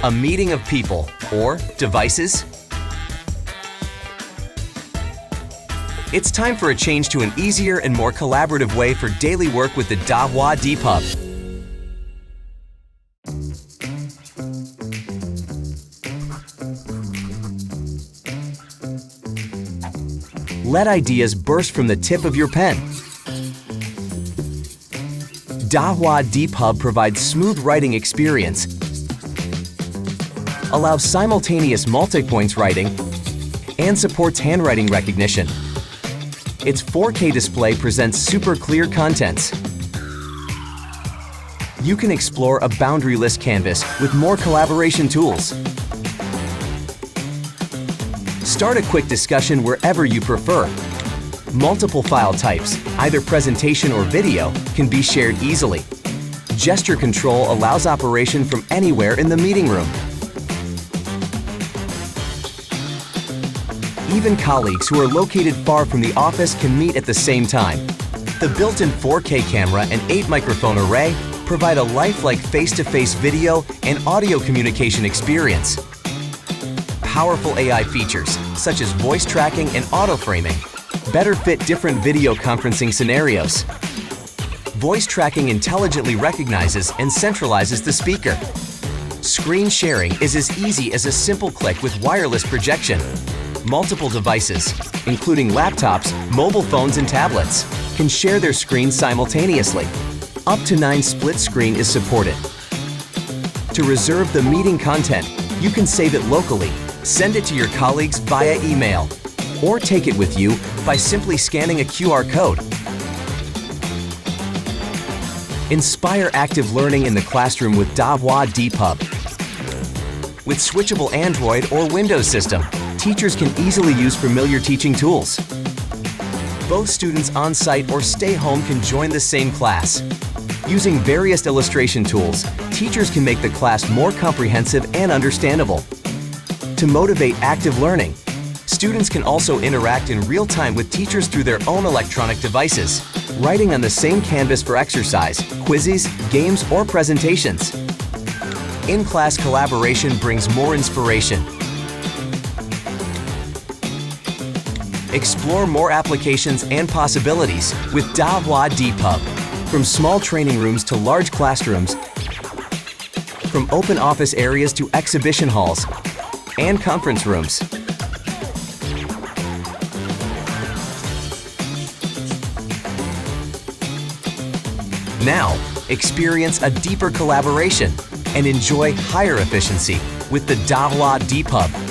A meeting of people or devices? It's time for a change to an easier and more collaborative way for daily work with the Dahua DeepHub. Let ideas burst from the tip of your pen. Dahua DeepHub provides smooth writing experience, allows simultaneous multi-points writing, and supports handwriting recognition. Its 4K display presents super clear contents. You can explore a boundary-less canvas with more collaboration tools. Start a quick discussion wherever you prefer. Multiple file types, either presentation or video, can be shared easily. Gesture control allows operation from anywhere in the meeting room. Even colleagues who are located far from the office can meet at the same time. The built-in 4K camera and 8-microphone array provide a lifelike face-to-face video and audio communication experience. Powerful AI features, such as voice tracking and auto-framing, better fit different video conferencing scenarios. Voice tracking intelligently recognizes and centralizes the speaker. Screen sharing is as easy as a simple click with wireless projection. Multiple devices, including laptops, mobile phones, and tablets, can share their screens simultaneously. Up to 9 split screen is supported. To reserve the meeting content, you can save it locally, send it to your colleagues via email, or take it with you by simply scanning a QR code. Inspire active learning in the classroom with Dahua DeepHub. With switchable Android or Windows system, teachers can easily use familiar teaching tools. Both students on-site or stay home can join the same class. Using various illustration tools, teachers can make the class more comprehensive and understandable. To motivate active learning, students can also interact in real time with teachers through their own electronic devices, writing on the same canvas for exercise, quizzes, games, or presentations. In-class collaboration brings more inspiration. Explore more applications and possibilities with Dahua DeepHub. From small training rooms to large classrooms, from open office areas to exhibition halls and conference rooms. Now, experience a deeper collaboration and enjoy higher efficiency with the Dahua DeepHub.